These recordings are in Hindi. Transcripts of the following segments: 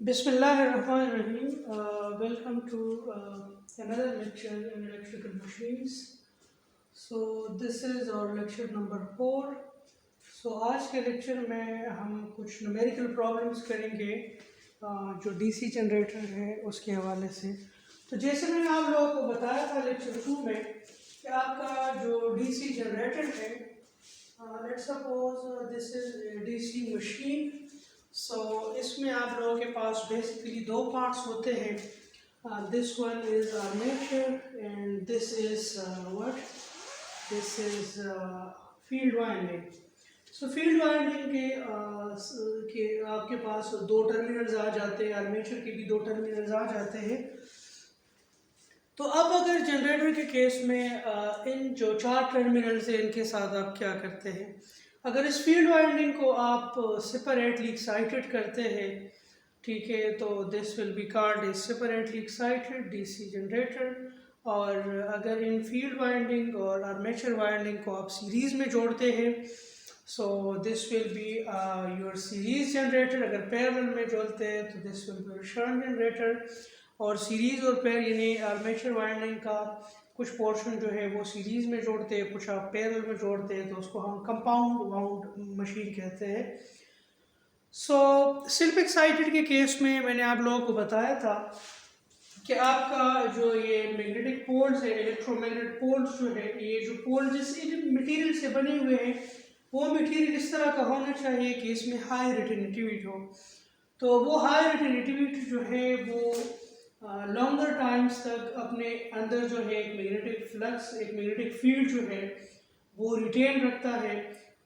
Bismillahirrahmanirrahim. Welcome to another lecture in electrical machines. So this is our lecture number 4. So आज के लेक्चर में हम कुछ न्यूमेरिकल प्रॉब्लम्स करेंगे जो डीसी जनरेटर है उसके हवाले से। तो जैसे मैंने आप लोगों को बताया था लेक्चर 2 में कि आपका जो डीसी जनरेटर है, let's suppose this is DC machine. So इसमें आप लोगों के पास बेसिकली दो पार्ट्स होते हैं। This one is armature and this is what this is field winding. So field winding के आपके पास दो टर्मिनल्स आ जाते हैं, आर्मेचर के भी दो टर्मिनल्स आ जाते हैं। तो अब अगर जनरेटर के केस में इन जो चार टर्मिनल्स हैं इनके साथ आप क्या करते हैं, अगर इस फील्ड वाइंडिंग को आप सेपरेटली एक्साइटेड करते हैं, ठीक है, तो this will be called a separately excited DC generator. और अगर इन फील्ड वाइंडिंग और आर्मेचर वाइंडिंग को आप सीरीज़ में जोड़ते हैं, सो this will be your series generator. अगर पैरेलल में जोड़ते हैं तो this will B shunt generator. और सीरीज़ और पैर यानी आर्मेचर वाइंडिंग का कुछ पोर्शन जो है वो सीरीज़ में जोड़ते हैं, कुछ आप पैरेलल में जोड़ते हैं, तो उसको हम कंपाउंड वाउंड मशीन कहते हैं। सो सेल्फ एक्साइटेड के केस में मैंने आप लोगों को बताया था कि आपका जो ये मैग्नेटिक पोल्स है, इलेक्ट्रोमैग्नेटिक पोल्स जो है, ये जो पोल जिस मटेरियल से बने हुए हैं वो मटेरियल इस तरह का होना चाहिए कि इसमें हाई रिटेनिटिविटी हो। तो वो हाई रिटेनिटिविटी जो है वो लॉन्गर टाइम्स तक अपने अंदर जो है एक मैग्नेटिक फ्लक्स, एक मैग्नेटिक फील्ड जो है वो रिटेन रखता है।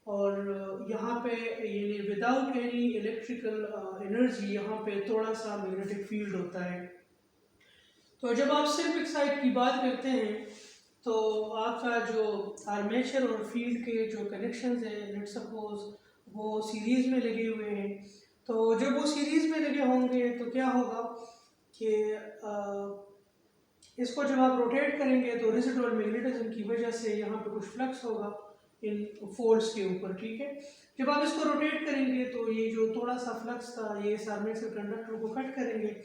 और यहाँ पे यानी विदाउट एनी इलेक्ट्रिकल एनर्जी यहाँ पे थोड़ा सा मैग्नेटिक फील्ड होता है। तो जब आप सेल्फ एक्साइट की बात करते हैं तो आपका जो आर्मेचर और फील्ड के जो कनेक्शंस हैं, लेट्स सपोज वो सीरीज़ में लगे हुए हैं। तो जब वो सीरीज़ में लगे होंगे तो क्या होगा कि इसको जब आप रोटेट करेंगे तो रेसिडुअल मैग्नेटिज्म की वजह से यहाँ पे कुछ फ्लक्स होगा इन फोल्ड्स के ऊपर, ठीक है। जब आप इसको रोटेट करेंगे तो ये जो थोड़ा सा फ्लक्स था ये इस आर्मेचर कंडक्टर को कट करेंगे,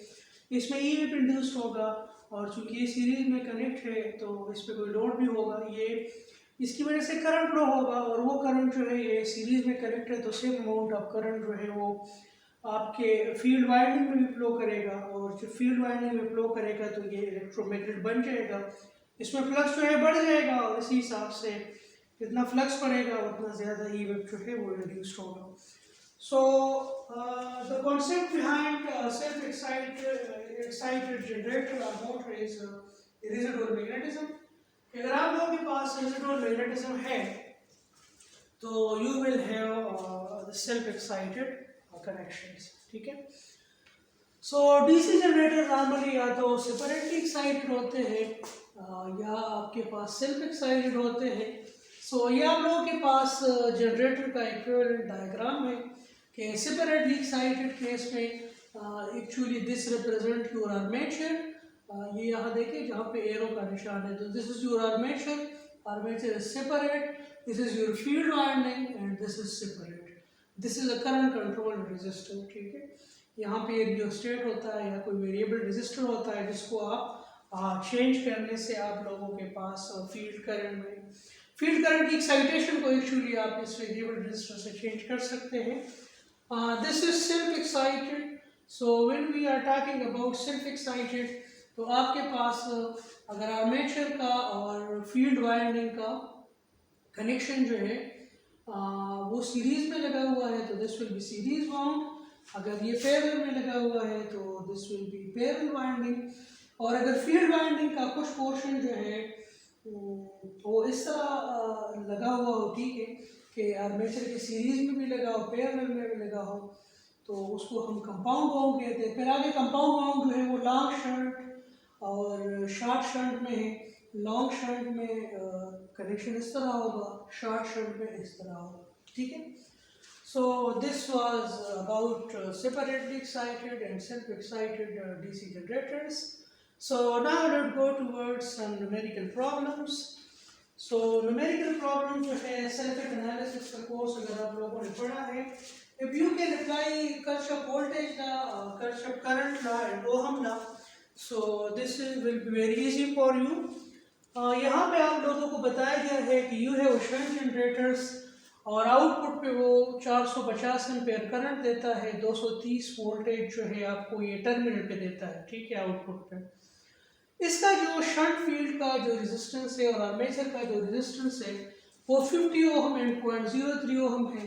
इसमें ईएमएफ इंड्यूस्ड होगा। और चूंकि ये सीरीज में कनेक्ट है तो इस पर कोई लोड भी होगा, ये इसकी वजह से करंट फ्लो होगा। और वो करंट जो है ये सीरीज में कनेक्ट है तो सेम अमाउंट ऑफ करंट जो है वो आपके फील्ड वाइंडिंग में भी फ्लो करेगा। और जब फील्ड वाइंडिंग में फ्लो करेगा तो ये इलेक्ट्रोमैग्नेट बन जाएगा, इसमें फ्लक्स जो है बढ़ जाएगा और इसी हिसाब से जितना फ्लक्स बढ़ेगा उतना ज़्यादा ईएमएफ जो है वो रिड्यूस होगा। So the concept behind self-excited generator or motor is residual magnetism. अगर आप लोगों के पास residual magnetism है तो you will have the self-excited connections, ठीक है। सो डीसी जनरेटर नॉर्मली या तो सेपरेटली एक्साइटेड होते हैं या आपके पास सेल्फ एक्साइटेड होते हैं। सो ये आप लोगों के पास जनरेटर का इक्विवेलेंट डायग्राम है कि सेपरेटली एक्साइटेड केस में actually this represent your armature. ये यहाँ देखिए जहाँ पे एरो का निशान है, तो this is your armature, armature is separate, this is your field winding and this is separate, this is a current control resistor, ठीक है। यहाँ पे रियोस्टेट होता है या कोई वेरिएबल रेजिस्टर होता है जिसको आप चेंज करने से आप लोगों के पास फील्ड करंट की एक्साइटेशन को एक्चुअली आप इस वेरिएबल रेजिस्टर से चेंज कर सकते हैं। This is self excited. So when we are talking about self excited तो आपके पास अगर आर्मेचर का और फील्ड वाइंडिंग का कनेक्शन जो है वो सीरीज में लगा हुआ है तो this will B series wound. अगर ये पैरेलल में लगा हुआ है तो this will B parallel winding. और अगर फील्ड वाइंडिंग का कुछ पोर्शन जो है वो इस तरह लगा हुआ हो, ठीक है, कि आर्मेचर के सीरीज में भी लगा हो, पैरेलल में भी लगा हो, तो उसको हम कंपाउंड वाउंड कहते हैं। फिर आगे कंपाउंड वाउंड जो है वो लॉन्ग शंट और शॉर्ट शंट में है। लॉन्ग शंट में कनेक्शन इस तरह होगा, शॉर्ट शंट में इस तरह होगा, ठीक है। So this was about separately excited and self-excited DC generators. So now let's go towards some numerical problems. So numerical problem जो है circuit analysis का कोर्स अगर आप लोगों ने पढ़ा है, if you can apply Kirchhoff voltage law, concept of current law and Ohm law. So this will be very easy for you. यहाँ पे आप लोगों को बताया गया है कि यू है शंट जनरेटर्स और आउटपुट पे वो 450 एम्पेयर करंट देता है, 230 वोल्टेज जो है आपको ये टर्मिनल पे देता है, ठीक है, आउटपुट पे। इसका जो शंट फील्ड का जो रेजिस्टेंस है और आर्मेचर का जो रेजिस्टेंस है वो 50 ओम एंड 0.03 ओम है।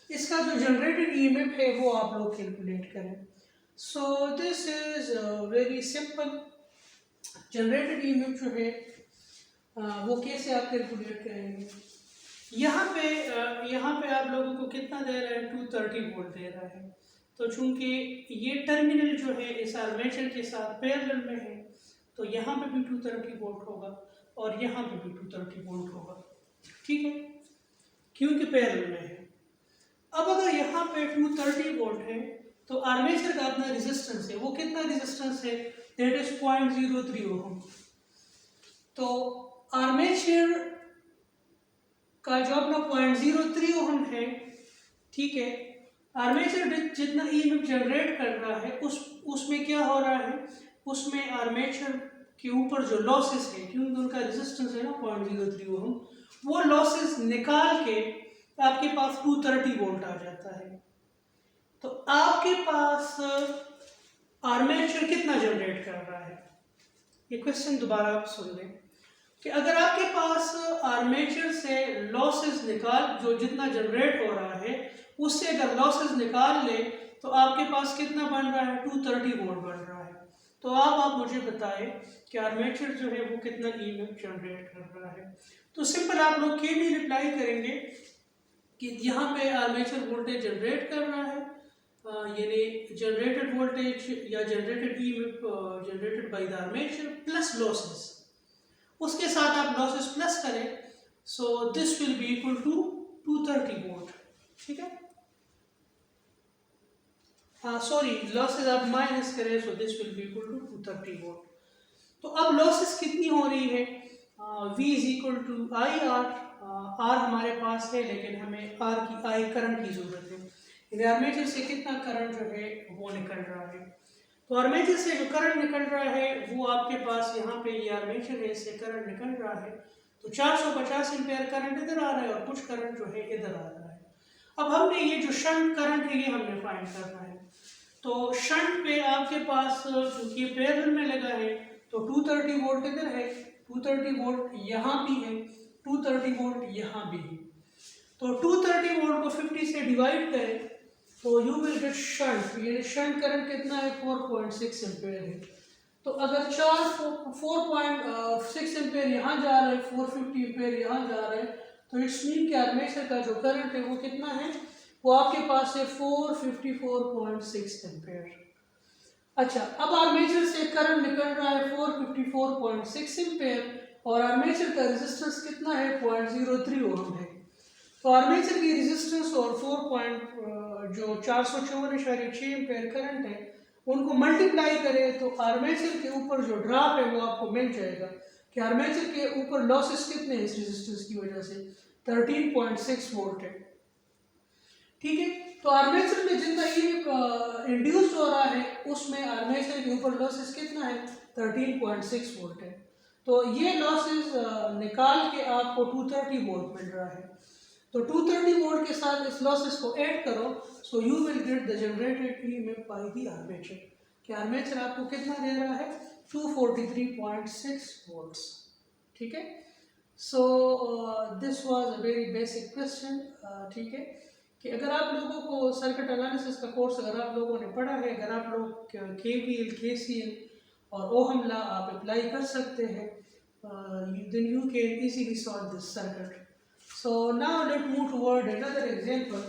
इसका जो जनरेटेड ईएमएफ है वो आप लोग कैलकुलेट करें। So this is very simple. Generated EMF जो है वो कैसे आप कैलकुलेट करेंगे। यहाँ पे आप लोगों को कितना दे रहा है, 230 वोल्ट दे रहा है। तो चूंकि ये टर्मिनल जो है इस आर्मेचर के साथ पैरेलल में है तो यहाँ पे भी 230 वोल्ट होगा और यहाँ पे भी 230 वोल्ट होगा, ठीक है, क्योंकि पैरेलल में है। अब अगर यहाँ पे 230 वोल्ट है तो आर्मेचर का अपना रेजिस्टेंस है, वो कितना रेजिस्टेंस है, दैट इज 0.03 ओम। तो आर्मेचर का जो अपना 0.03 ओम है, ठीक है, आर्मेचर जितना ईएमएफ जनरेट कर रहा है उसमें क्या हो रहा है, उसमें आर्मेचर के ऊपर जो लॉसेस है, क्योंकि उनका रेजिस्टेंस है ना 0.03 ओम, वो लॉसेस निकाल के आपके पास 230 वोल्ट आ जाता है। तो आपके पास आर्मेचर कितना जनरेट कर रहा है, ये क्वेश्चन दोबारा आप सुन लें कि अगर आपके पास आर्मेचर से लॉसेस निकाल, जो जितना जनरेट हो रहा है उससे अगर लॉसेस निकाल ले तो आपके पास कितना बन रहा है, 230 वोल्ट बन रहा है। तो आप मुझे बताएं कि आर्मेचर जो है वो कितना ईएमएफ जनरेट कर रहा है। तो सिंपल आप लोग के भी रिप्लाई करेंगे कि यहाँ पे आर्मेचर वोल्टेज जनरेट कर रहा है, यानी जनरेटेड वोल्टेज या generated EMF generated by the armature plus losses, उसके साथ आप लॉसेस प्लस करें, so this will be equal to 230 volt, ठीक है। सॉरी, लॉसेस आप माइनस करें, so this will be equal to 230 volt. तो अब लॉसेस कितनी हो रही है, V is equal to I R. R हमारे पास है लेकिन हमें आर की आई करंट की जरूरत है, यानी आर्मेचर से कितना करंट जो है वो निकल रहा है। तो आर्मेचर से जो करंट निकल रहा है वो आपके पास यहाँ पे ये आर्मेचर है, इससे करंट निकल रहा है, तो 450 एम्पेयर करंट इधर आ रहा है और कुछ करंट जो है इधर आ रहा है। अब हमने ये जो शंट करंट है ये हमने फाइंड करना है। तो शंट पे आपके पास क्योंकि पैरेलल में लगा है तो 230 वोल्ट इधर है, 230 वोल्ट यहाँ भी है, 230 वोल्ट यहाँ भी है। तो 230 वोल्ट को 50 से डिवाइड करें तो यू विल गेट शंट, यानी शंट करंट कितना है, 4.6 एम्पेयर है। तो अगर 4.6 एम्पेयर यहाँ जा रहा है, 450 एम्पेयर यहाँ जा रहा है, तो इट्स मीन कि आर्मेचर का जो करंट है वो कितना है, वो आपके पास है 454.6 एम्पेयर। अच्छा, अब आर्मेचर से करंट निकल रहा है 454.6 एम्पेयर और आर्मेचर का रेजिस्टेंस कितना है, 0.03 ओम है। तो आर्मेचर की रेजिस्टेंस और 454.6 एम्पेयर करंट है उनको मल्टीप्लाई करें तो आर्मेचर के ऊपर जो ड्रॉप है वो आपको मिल जाएगा कि आर्मेचर के ऊपर लॉसेस कितने हैं इस रेजिस्टेंस की वजह से, 13.6 वोल्ट है, ठीक है। तो आर्मेचर में जितना ईएमएफ इंड्यूस हो रहा है उसमें आर्मेचर के ऊपर लॉसेस कितना है, 13.6 वोल्ट है। तो ये लॉसेस निकाल के आपको 230 वोल्ट मिल रहा है। तो 230 वोल्ट के साथ इस लॉसेस को ऐड करो, so you will get the generated EMF bye the armature. कि आर्मेचर आपको कितना दे रहा है, 243.6 वोल्ट्स, ठीक है। So this was a very basic question, ठीक है, कि अगर आप लोगों को सर्किट एनालिसिस का कोर्स अगर आप लोगों ने पढ़ा है, अगर आप लोग केवीएल, केसीएल और ओहम लॉ आप अप्लाई कर सकते हैं, then you can easily solve this circuit. So now let's move toward another example.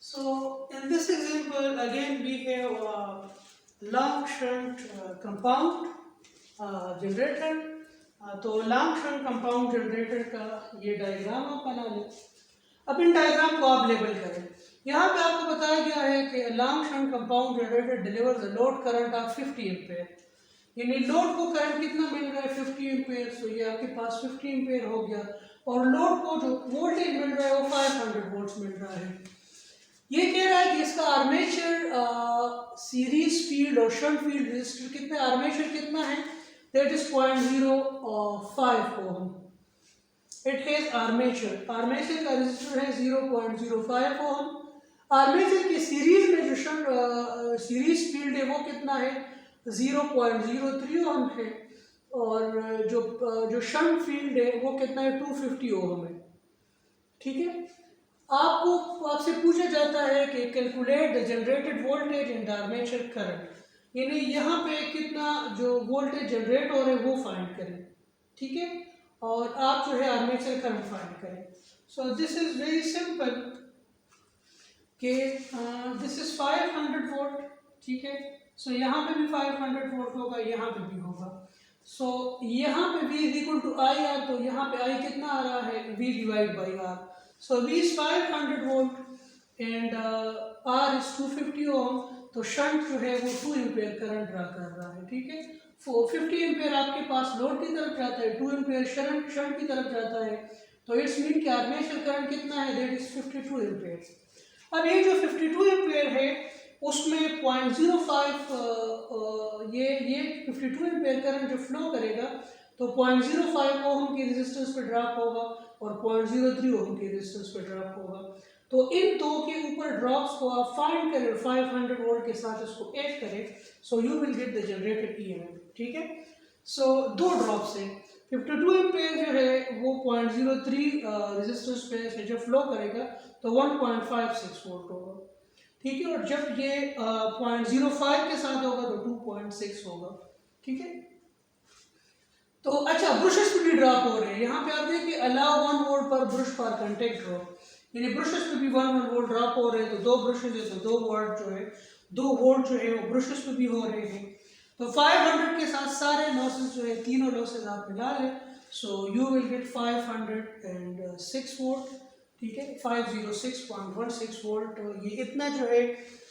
So in this example again we have a long shunt compound generator. तो लॉन्ग शंट कंपाउंड जनरेटर का ये डायग्राम आप बना लें। अब इन डायग्राम को आप लेबल करें। यहाँ पे आपको बताया गया है कि long shunt compound generator delivers a load current of 50 ampere, यानी लोड को करंट कितना मिल रहा है, 50 एम्पेयर। तो ये आपके पास 50 एम्पेयर हो गया और लोड को जो वोल्टेज मिल रहा है वो 500 वोल्ट्स मिल रहा है। ये कह रहा है कि इसका आर्मेचर सीरीज फील्ड और शंट फील्ड रेजिस्टर कितना, आर्मेचर कितना है, that is 0.05 ohm. It has armature, armature का रेजिस्टर है 0.05 ओम। आर्मेचर की सीरीज में जो शंट सीरीज फील्ड है वो कितना है, 0.03 ओम है, और जो शंट फील्ड है वो कितना है, 250 ओम है। ठीक है, आपसे पूछा जाता है कि calculate the generated voltage in the armature current, यानी यहाँ पे कितना जो वोल्टेज जनरेट हो रहे हैं वो फाइंड करें। ठीक है, और आप जो है आर्मेचर करंट फाइंड करें। So this is very simple कि दिस इज 500 वोल्ट। ठीक है, सो यहाँ पे भी 500 वोल्ट होगा, यहाँ पे भी होगा। सो यहाँ पे V is equal to I R, तो यहाँ पे I कितना आ रहा है, V divide by R. So V is 500 volt and R is 250 ohm, तो शंट जो है वो 2 एम्पेयर करंट ड्रा कर रहा है। ठीक है, 50 एम्पेयर आपके पास लोड की तरफ जाता है, 2 एम्पेयर शंट की तरफ जाता है, तो इट्स मीन कि आर्मेचर करंट कितना है, दैट इज 52 एम्पेयर। अब ये जो 52 एम्पेयर है उसमें 0.05 ये 52 एम्पेयर करंट जो फ्लो करेगा तो 0.05 ओम के रेजिस्टेंस पे ड्रॉप होगा और 0.03 ओम के रेजिस्टेंस पे ड्रॉप होगा। तो इन दो के ऊपर ड्रॉप्स को आप फाइंड करें, 500 वोल्ट के साथ इसको ऐड करें, सो you will get the generated EMF. ठीक है, सो दो ड्रॉप्स हैं, 52 एम्पेयर जो है वो 0.03 रेजिस्टेंस पे से जब फ्लो करेगा तो 1.56 वोल्ट होगा। ठीक है, और जब ये 0.05 के साथ होगा तो 2.6 होगा। ठीक है, तो अच्छा ब्रशेस पे भी ड्रॉप हो रहे हैं, यहाँ पे आप देखिए अलाउ 1 वोल्ट पर ब्रश पर कंटेक्ट ड्रॉप, यानी ब्रशेस पे भी 1 वोल्ट ड्रॉप हो रहे हैं, तो 2 ब्रशेस है तो 2 वोल्ट जो है 2 वोल्ट जो है वो ब्रशेस पे भी हो रहे हैं। तो 500 के साथ सारे लॉसेस जो है तीनों लॉसेस आप मिला लें, सो यू विल गेट 506 वोल्ट। ठीक है, 506.16 वोल्ट। ये इतना जो है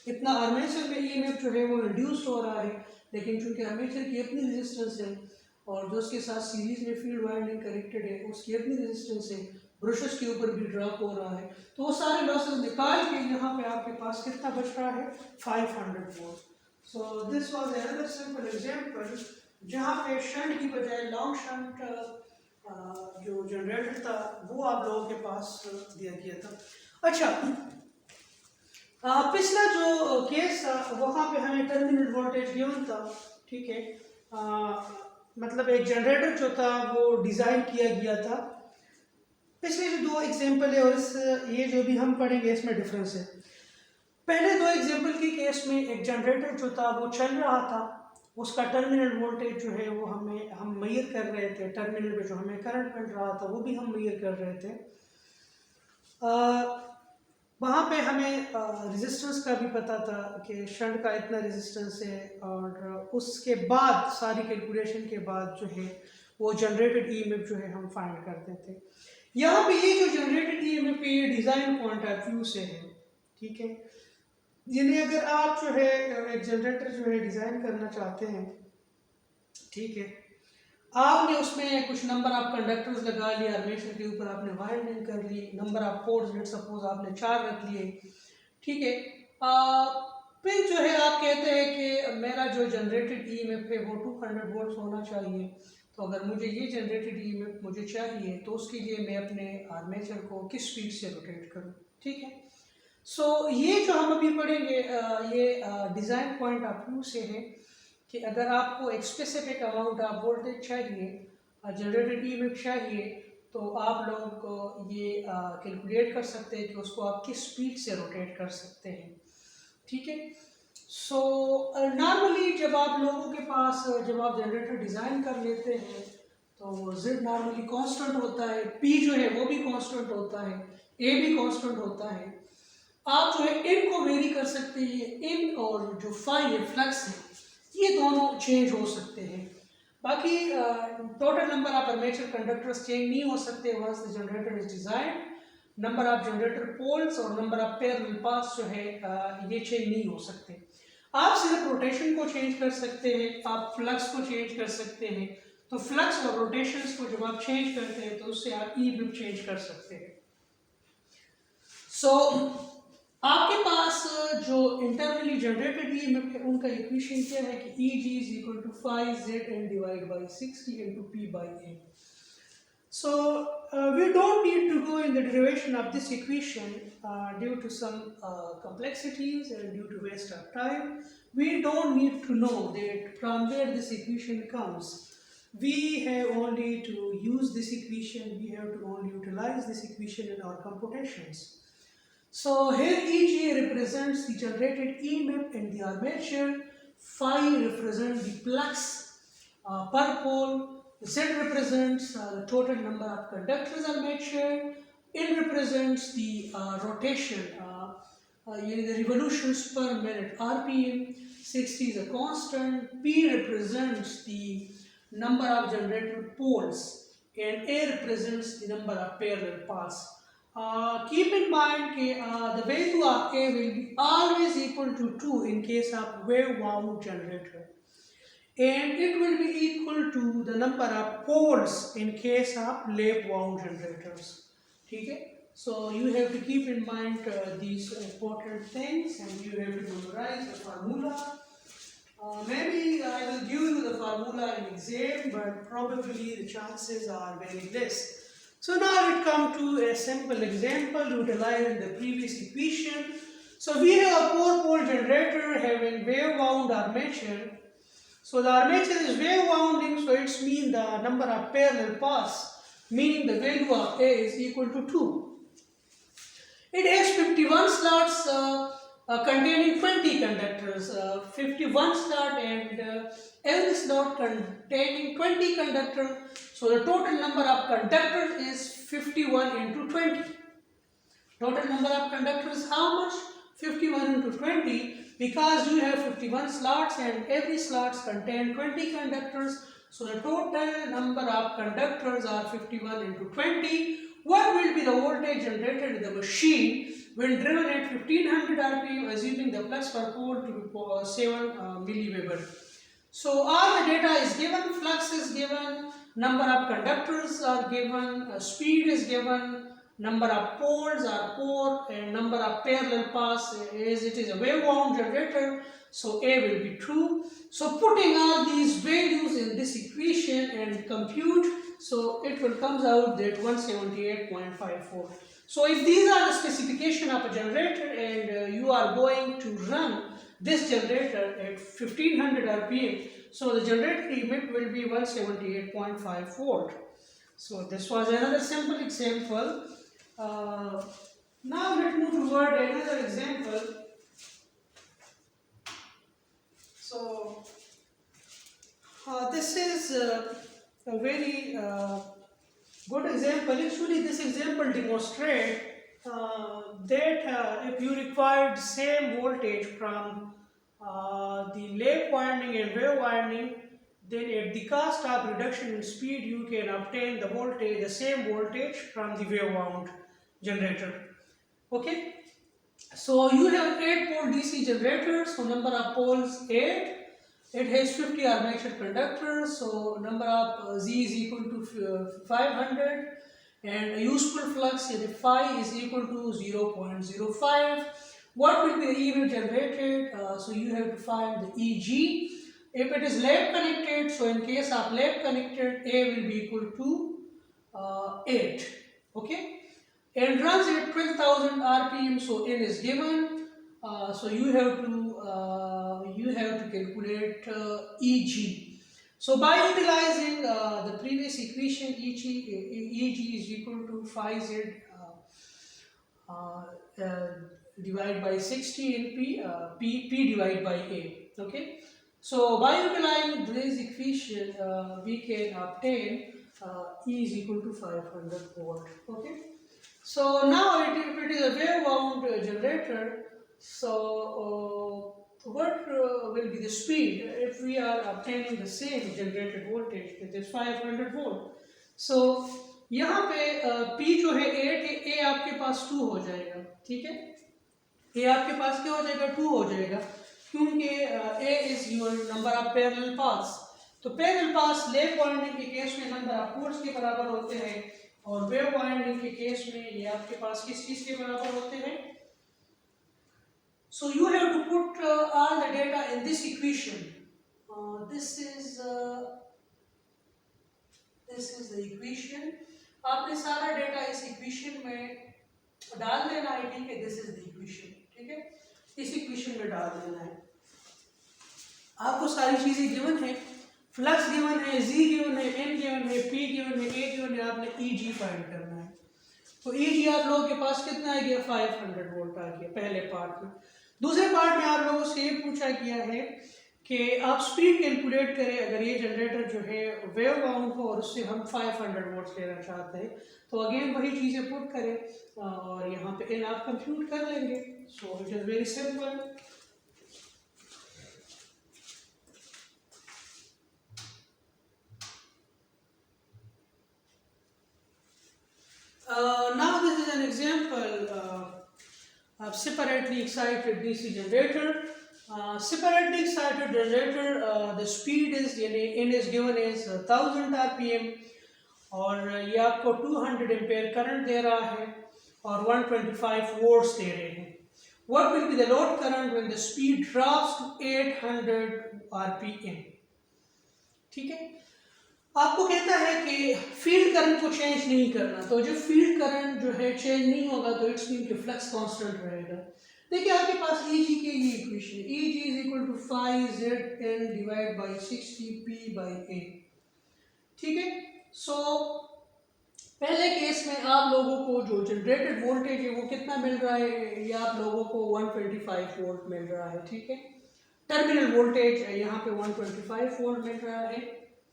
इतना आर्मेचर में ईएमएफ जो है वो रिड्यूस हो रहा है, लेकिन चूंकि आर्मेचर की अपनी रेजिस्टेंस है और जो उसके साथ सीरीज में फील्ड वाइंडिंग कनेक्टेड है उसकी अपनी रेजिस्टेंस है, ब्रशेस के ऊपर भी ड्रॉप हो रहा है, तो वो सारे लॉसेस निकाल के यहाँ पे आपके पास कितना बच रहा है, 500 volt. So this was another simple example जहाँ पे शंट की बजाय लॉन्ग शंट जो जनरेटर था वो आप लोगों के पास दिया गया था। अच्छा, पिछला जो केस था वहाँ पे हमें टर्मिनल वोल्टेज गिवन था। ठीक है, मतलब एक जनरेटर जो था वो डिज़ाइन किया गया था। पिछले जो दो एग्जांपल है और ये जो भी हम पढ़ेंगे इसमें डिफरेंस है। पहले दो एग्जांपल के केस में एक जनरेटर जो था वो चल रहा था, उसका टर्मिनल वोल्टेज जो है वो हम मेजर कर रहे थे, टर्मिनल पे जो हमें करंट मिल रहा था वो भी हम मेजर कर रहे थे। वहाँ पे हमें रेजिस्टेंस का भी पता था कि शंट का इतना रेजिस्टेंस है, और उसके बाद सारी कैलकुलेशन के बाद जो है वो जनरेटेड ईएमएफ जो है हम फाइंड करते थे। यहाँ पे ये जो जनरेटेड ईएमएफ है ये डिज़ाइन पॉइंट ऑफ व्यू से है। ठीक है, यानी अगर आप जो है एक जनरेटर जो है डिज़ाइन करना चाहते हैं, ठीक है, आपने उसमें कुछ नंबर आप कंडक्टर्स लगा लिए, आर्मेचर के ऊपर आपने वायरिंग कर ली, नंबर आप पोर्ट्स लेट सपोज आपने 4 रख लिए। ठीक है, फिर जो है आप कहते हैं कि मेरा जो जनरेटेड ईएमएफ है वो 200 वोल्ट होना चाहिए, तो अगर मुझे ये जनरेटेड ईएमएफ मुझे चाहिए तो उसके लिए मैं अपने आर्मेचर को किस स्पीड से रोटेट करूँ। ठीक है, सो ये जो हम अभी पढ़ेंगे ये डिज़ाइन पॉइंट ऑफ व्यू से है कि अगर आपको एक स्पेसिफिक अमाउंट ऑफ वोल्टेज चाहिए, जनरेटेड ईएमएफ चाहिए, तो आप लोग ये कैलकुलेट कर सकते हैं कि उसको आप किस स्पीड से रोटेट कर सकते हैं। ठीक है, सो नॉर्मली जब आप लोगों के पास जब आप जनरेटर डिज़ाइन कर लेते हैं तो Z नॉर्मली कांस्टेंट होता है, P जो है वो भी कांस्टेंट होता है, A भी कांस्टेंट होता है। आप जो है इन को वेरी कर सकते हैं, इन और जो फाई है फ्लक्स है ये दोनों चेंज हो सकते हैं। बाकी total number of armature conductors change नहीं हो सकते once the generator is design. Number of generator poles और नंबर ऑफ पैरेलल पाथ्स जो है ये चेंज नहीं हो सकते। आप सिर्फ रोटेशन को चेंज कर सकते हैं, आप फ्लक्स को चेंज कर सकते हैं, तो फ्लक्स और रोटेशंस को जब आप चेंज करते हैं तो उससे आप ई भी चेंज कर सकते हैं। सो आपके पास जो इंटरनली जनरेटेड ईएमएफ है उनका इक्वेशन क्या है कि EG is equal to 5ZN divided by 60 into P by A. So we don't need to go in the derivation of this equation due to some complexities and due to waste of time. We don't need to know that from where this equation comes. We have only to use this equation, we have to only utilize this equation in our computations. So here EG represents the generated EMF in the armature, phi represents the flux per pole, Z represents the total number of conductors armature, N represents the rotation, the revolutions per minute RPM, 60 is a constant, P represents the number of generated poles, and A represents the number of parallel paths. Keep in mind that the value of A will be always equal to 2 in case of wave wound generator, and it will be equal to the number of poles in case of lap wound generators. Okay? So you have to keep in mind these important things, and you have to memorize the formula. Maybe I will give you the formula in exam, but probably the chances are very less. So now it comes to a simple example utilizing the previous equation. So we have a 4-pole generator having wave wound armature. So the armature is wave wounding, so it's mean the number of parallel paths, meaning the value of A is equal to 2. It has 51 slots containing 20 conductors, 51 slot, and every slot containing 20 conductors. So the total number of conductors is 51 into 20. Total number of conductors is how much? 51 into 20, because you have 51 slots and every slots contain 20 conductors. So the total number of conductors are 51 into 20. What will be the voltage generated in the machine when driven at 1500 RPM, assuming the flux per pole to be 7 milliweber? So all the data is given, flux is given, number of conductors are given, speed is given, number of poles are 4, and number of parallel paths, as it is a wave wound generator, so A will be true. So putting all these values in this equation and compute, so it will comes out that 178.54. So if these are the specification of a generator and you are going to run this generator at 1500 RPM, so the generator EMF will be 178.5 volt. So this was another simple example. Now let's move toward another example. So this is a very good example. Actually, this example demonstrates that if you required same voltage from the lap winding and wave winding, then at the cost of reduction in speed, you can obtain the voltage, the same voltage from the wave wound generator. Okay, so you have 8-pole DC generator. So number of poles 8. It has 50 armature conductors. So number of Z is equal to 500, and a useful flux in phi is equal to 0.05. What will be the EMF generated? So you have to find the EG. If it is lap connected, so in case of lap connected, A will be equal to 8. Okay, and runs at 12,000 RPM. So N is given. So you have to calculate EG. So by utilizing the previous equation, EG is equal to phi Z divided by 60 in P divided by A. Okay. So by utilizing this equation, we can obtain E is equal to 500 volt. Okay. So now if it is a wave wound generator, so what will be the speed if we are obtaining the same generated voltage, which is 500 volt? So यहाँ पे P जो है 8 है, A आपके पास 2 हो जाएगा, ठीक है? A आपके पास क्या हो जाएगा? 2 हो जाएगा, क्योंकि A is your number of parallel paths. तो parallel paths lap winding के केस में नंबर ऑफ पोल्स के बराबर होते हैं, और वेव वाइंडिंग के केस में ये आपके पास किस चीज के बराबर होते हैं? So you have to put all the data in this equation. This is the equation. आपने सारा डेटा इस इक्वेशन में डाल देना है, ठीक है. दिस इज द इक्वेशन, ठीक है. इस इक्वेशन में डाल देना है. आपको सारी चीजें गिवन है. फ्लक्स गिवन है, जी गिवन है, एन गिवन है, पी गिवन है, ए गिवन है. आपने ई जी फाइंड करना है. तो ई जी आप लोगों के पास कितना आ गया? 500 वोल्ट आ गया पहले पार्ट में. दूसरे पार्ट में आप लोगों से ये पूछा गया है कि आप स्पीड कैलकुलेट करें अगर ये जनरेटर जो है वेव बाउंड हो और उससे हम 500 वोल्ट्स लेना चाहते हैं. तो अगेन वही चीज़ें पुट करें और यहाँ पे इन आप कंप्यूट कर लेंगे. So it is very simple. Now this is an example of separately excited DC generator. Separately excited generator, the speed is in is given as 1000 rpm और ये आपको 200 एम्पेयर करंट दे रहा है और 125 वोल्ट्स दे रहे हैं. What will be the load current when the speed drops to 800 rpm? ठीक है. आपको कहता है कि फील्ड करंट को चेंज नहीं करना. तो जब फील्ड करंट जो है चेंज नहीं होगा तो इट्स मीन कि फ्लक्स कांस्टेंट रहेगा. देखिए आपके पास EG के ये इक्वेशन है. EG is equal to 5ZN divide by 60P by A. ठीक है. सो पहले केस में आप लोगों को जो जनरेटेड वोल्टेज है वो कितना मिल रहा है? ये आप लोगों को 125 वोल्ट मिल रहा है. ठीक है. टर्मिनल वोल्टेज यहाँ पे 125 वोल्ट मिल रहा है.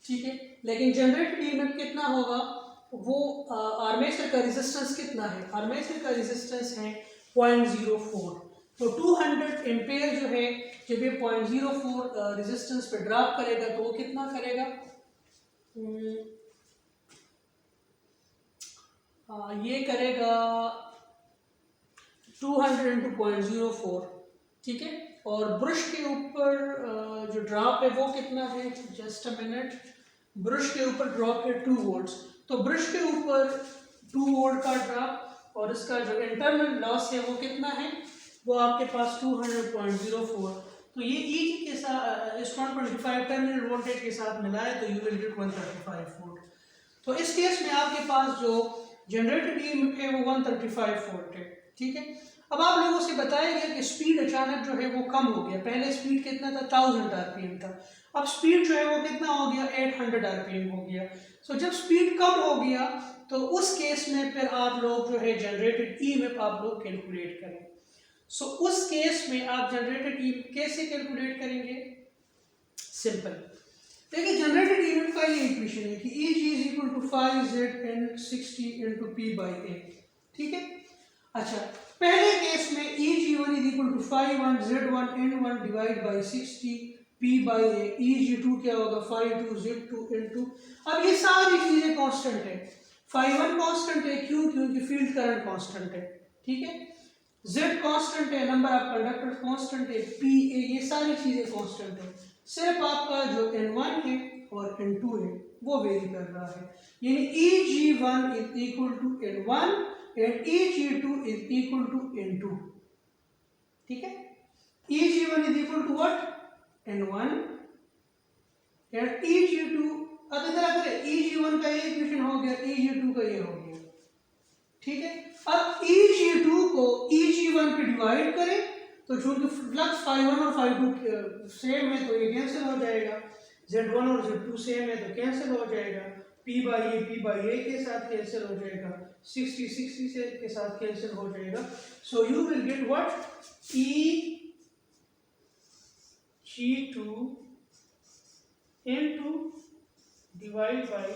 ठीक है. लेकिन जनरेटेड ईएमएफ कितना होगा? वो आर्मेचर का रेजिस्टेंस कितना है? आर्मेचर का रेजिस्टेंस है 0.04. तो 200 एम्पेयर जो है जब ये 0.04 रेजिस्टेंस पे ड्रॉप करेगा तो वो कितना करेगा? ये करेगा 200 इंटू 0.04. ठीक है. और ब्रश के ऊपर जो ड्रॉप है वो कितना है? Just a minute. ब्रश के ऊपर ड्रॉप है 2 वोल्ट्स. तो ब्रश के ऊपर 2 वोल्ट का ड्रॉप और इसका जो इंटरनल लॉस है वो कितना है? वो आपके पास 200.04. तो ये EG के साथ इस 125 टर्मिनल वोल्टेज के साथ मिलाए तो यू विल गेट 135 वोल्ट. तो इस केस में आपके पास जो जनरेटेड ईएमएफ है वो 135 वोल्ट है. ठीक है. अब आप लोगों से बताया गया कि स्पीड अचानक जो है वो कम हो गया. पहले स्पीड कितना था? 1000 आरपीएम था. अब स्पीड जो है वो कितना हो गया? 800 आरपीएम हो गया. सो जब स्पीड कम हो गया तो उस केस में फिर आप लोग जो है जनरेटेड ईएमएफ आप लोग कैलकुलेट करें. सो उस केस में आप जनरेटेड ईएमएफ कैसे कैलकुलेट करेंगे? सिंपल. देखिए जनरेटेड ईएमएफ का ये इक्वेशन है कि EG is equal to 5ZN 60 into P by A. ठीक है. अच्छा, पहले केस में EG1 is equal to 51Z1N1 divide by 60 P by A. EG2 क्या होगा? 52Z2 into. अब ये सारी चीजें कांस्टेंट है. 1 कांस्टेंट है. क्यों? क्योंकि फील्ड करंट कांस्टेंट है. ठीक है. Z कांस्टेंट है, नंबर ऑफ कंडक्टर कांस्टेंट है, PA, ये सारी चीजें कांस्टेंट है. सिर्फ आपका जो N1 है और N2 है वो वेरी कर रहा है. यानी EG1 is equal to N1 and EG2 is equal to N2. ठीक है. EG1 is equal to what? N1 and EG2. अब इधर अगर EG1 का ये इक्वेशन हो गया, EG2 का ये हो गया. ठीक है. अब EG2 को EG1 पे डिवाइड करें तो चूंकि फ्लक्स phi1 और phi2 सेम है तो ये कैंसिल हो जाएगा. Z1 और Z2 सेम है तो कैंसिल हो जाएगा. P बाई A के साथ कैंसिल हो जाएगा. 60 से के साथ कैंसिल हो जाएगा. सो you will get what? EG2 into divide by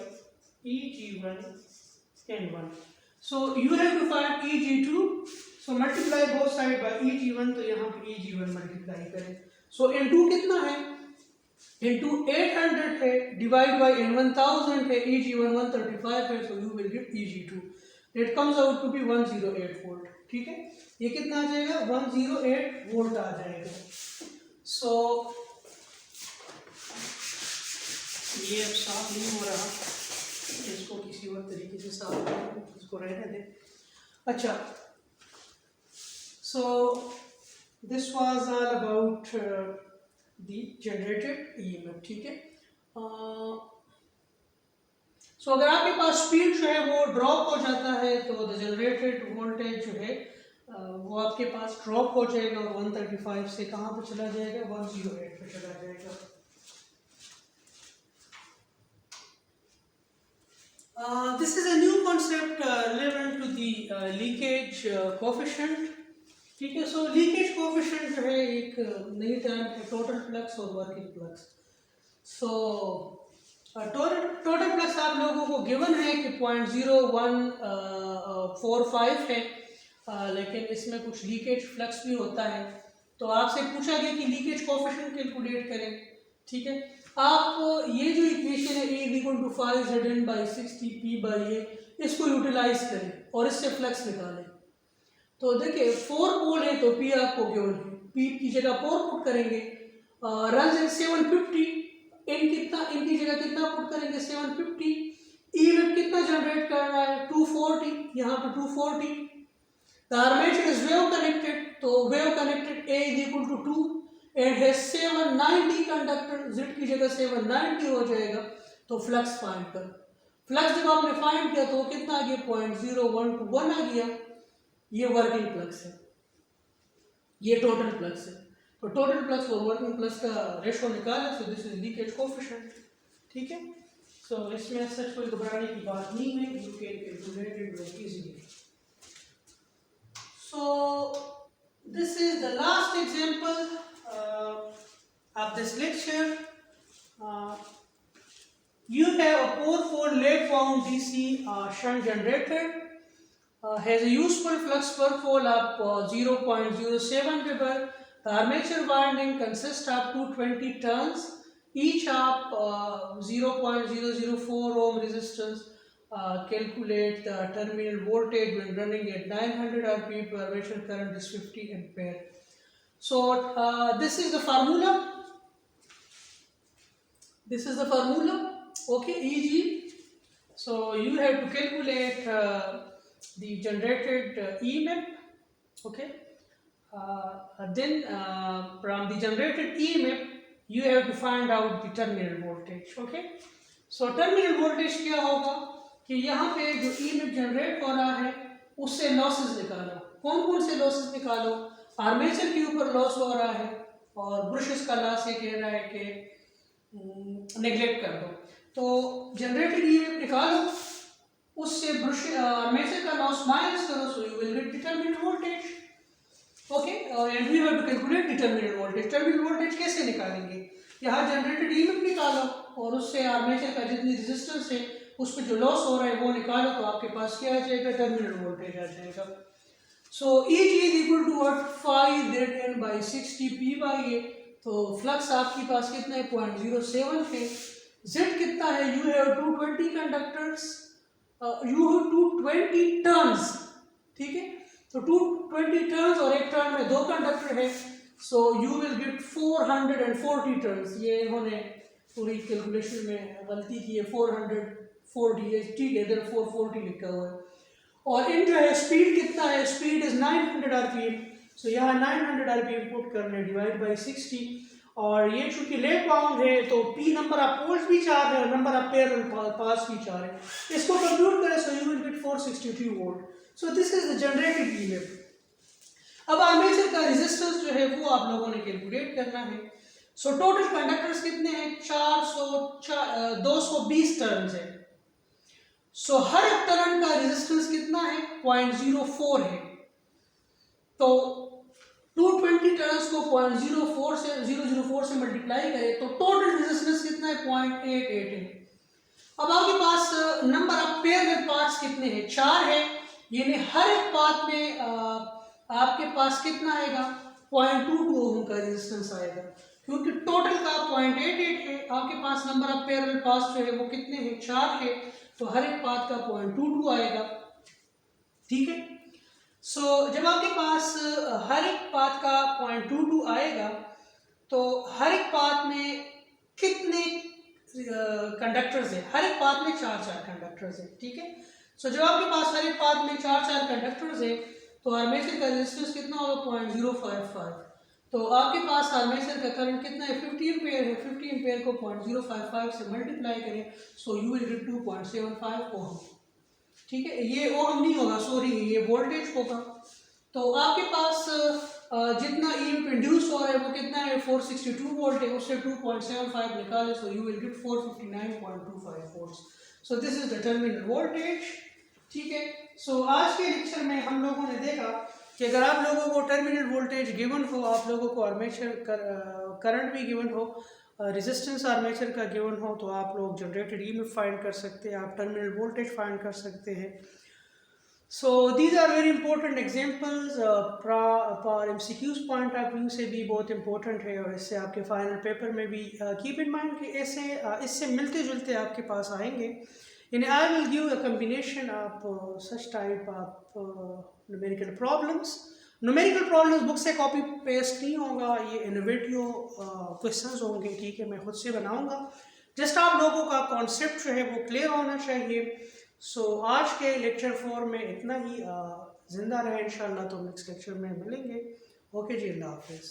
EG1 N1. So you have to find EG2. So multiply both side by EG1. तो यहाँ पे EG1 मल्टीप्लाई करें. So N2 कितना है? N2 800 है डिवाइड बाई N1 1000 है. EG1 135 है. So you will get EG2. It comes out to be 108 volt. ठीक है. ये कितना आ जाएगा? 108 वोल्ट आ जाएगा. सो ये अब साफ नहीं हो रहा, इसको किसी और तरीके से साफ करें, इसको रहने दें. अच्छा, so this was all about the generated EMF, ठीक है। सो अगर आपके पास स्पीड जो है वो ड्रॉप हो जाता है तो द जनरेटेड वोल्टेज जो है वो आपके पास ड्रॉप हो जाएगा और 135 से कहाँ पे चला जाएगा, 108 पे चला जाएगा। This is a new concept relevant to the leakage coefficient, ठीक है। सो लीकेज कोफिशिएंट जो है एक नई टर्म है, टोटल फ्लक्स और working flux. So total flux आप लोगों को गिवन है कि 0.0145 है, लेकिन इसमें कुछ लीकेज फ्लक्स भी होता है। तो आपसे पूछा गया कि लीकेज कोफिशिएंट कैलकुलेट करें, ठीक है। आप ये जो इक्वेशन है A = 5Zn/60P/A इसको यूटिलाइज करें और इससे फ्लक्स निकालें। तो देखिए 4 पोल है तो P आपको केवल P की जगह 4 पुट करेंगे, रन 750 इनकी जगह कितना पुट करेंगे 750, ईएमएफ कितना जनरेट कर रहा है 240, यहाँ पे 240। The armature is wave connected, तो wave connected A = 2 and has 790 conductor, Z की जगह 790 हो जाएगा। तो फ्लक्स फाइंड कर, फ्लक्स जब आपने फाइंड किया तो कितना आ गया 0.0121 आ गया। ये वर्किंग फ्लक्स है, ये टोटल फ्लक्स है। तो टोटल फ्लक्स और वर्किंग फ्लक्स का रेशो निकाला, so this is leakage coefficient, ठीक है। सो इसमें सच कोई घबराने की बात नहीं है, you can calculate it very easily. So this is the last example of this lecture. You have a 4-pole leg wound DC shunt generator, has a useful flux per pole of 0.07 Weber. The armature winding consists of 220 turns, each of 0.004 ohm resistance. Calculate the terminal voltage when running at 900 rpm. Armature current is 50 ampere. So this is the formula. This is the formula, okay, EG. So you have to calculate the generated EMF, okay. Then from the generated EMF you have to find out the terminal voltage, okay. So terminal voltage क्या होगा कि यहाँ पे जो EMF जनरेट हो रहा है उससे लॉसेस निकालो। कौन कौन से लॉसेस निकालो, आर्मेचर के ऊपर लॉस हो रहा है और ब्रशेस का लॉस ये कह रहा है कि नेग्लेक्ट कर दो। तो जनरेटेड ईएमएफ निकालो, उससे ब्रश आर्मेचर का लॉस माइनस करो, so you will get determinant voltage, okay. And we have to calculate determinant voltage. Terminal voltage कैसे निकालेंगे, यहाँ जनरेटेड ईएमएफ निकालो और उससे आर्मेचर का जितनी रेजिस्टेंस है उस पर जो लॉस हो रहा है वो निकालो, तो आपके पास क्या आ जाएगा, टर्मिनल वोल्टेज आ जाएगा। सो EG = 5Zn/60P/A। तो फ्लक्स आपके पास कितना है 0.07 है। Z कितना है, you have 220 conductors, you have 220 turns, ठीक है। तो 220 टर्न्स और एक टर्न में 2 कंडक्टर है, सो यू विल गेट 440 टर्न्स। ये इन्होंने पूरी कैलकुलेशन में गलती की है, 440 है, ठीक है, इधर 440 लिखा हुआ है। और इन जो है स्पीड कितना है, स्पीड इज 900 rpm, सो यहाँ 900 rpm पुट करने डिवाइड बाई 60। और ये चूंकि लेग बाउंड है तो P नंबर ऑफ पोल्स भी 4 है और नंबर ऑफ पैरेलल पाथ्स भी 4 है, इसको कंप्यूट करें, सो you will gate 462 volt. So this is the generated EMF. अब आर्मेचर का रेजिस्टेंस जो है वो आप लोगों ने कैलकुलेट करना है। सो टोटल कंडक्टर्स कितने हैं, 220 टर्न्स है। सो हर टर्न का रेजिस्टेंस कितना है 0.04 है। तो 220 टर्न्स को 0.04 से मल्टीप्लाई करें तो टोटल रेजिस्टेंस कितना है 0.88 है। अब आपके पास नंबर ऑफ पैरेलल पाथ्स कितने हैं, 4 है, यानी हर एक पाथ में आपके पास कितना आएगा 0.22 ओम का रेजिस्टेंस आएगा, क्योंकि टोटल का 0.88 है। आपके पास नंबर ऑफ पैरेलल पाथ्स जो है वो कितने हैं 4 है, तो हर एक पाथ का 0.22 आएगा, ठीक है। सो जब आपके पास हर एक पाथ का 0.22 आएगा तो हर एक पाथ में कितने कंडक्टर्स है, हर एक पाथ में 4 कंडक्टर्स है, ठीक है। सो जब आपके पास हर एक पाथ में 4 कंडक्टर्स है तो आर्मेचर का रेजिस्टेंस कितना होगा 0.055। तो आपके पास आर्मेचर का करंट कितना है, 50 एम्पेयर है। 50 एम्पेयर को 0.055 से मल्टीप्लाई करें, सो यू विल गेट 2.75 ओम। ठीक है, ये ओम नहीं होगा, सॉरी, ये वोल्टेज होगा। तो आपके पास जितना ईएमएफ इंड्यूस हो रहा है वो कितना है, 462 वोल्ट है, उससे 2.75 निकाले, सो you will gate 459.25 volts. So this is the terminal voltage. ठीक है, सो आज के लेक्चर में हम लोगों ने देखा कि अगर आप लोगों को टर्मिनल वोल्टेज गिवन हो, आप लोगों को आर्मेचर करंट भी गिवन हो, रेजिस्टेंस आर्मेचर का गिवन हो, तो आप लोग जनरेटेड ईएमएफ फाइंड कर सकते हैं, आप टर्मिनल वोल्टेज फाइंड कर सकते हैं। So these are very important examples, पर MCQs पॉइंट ऑफ व्यू से भी बहुत important है, और इससे आपके फाइनल पेपर में भी कीप इन माइंड कि ऐसे इससे मिलते जुलते आपके पास आएंगे। In I will give a combination of such type of numerical problems. Numerical problems book से कॉपी पेस्ट नहीं होगा, ये इनोवेटिव क्वेश्चंस होंगे। ठीक है, मैं खुद से बनाऊंगा। जस्ट आप लोगों का कॉन्सेप्ट जो है वो क्लियर होना चाहिए। सो आज के लेक्चर 4 में इतना ही। जिंदा रहे इंशाल्लाह, तो नेक्स्ट लेक्चर में मिलेंगे। ओके जी, अल्लाह हाफिज़।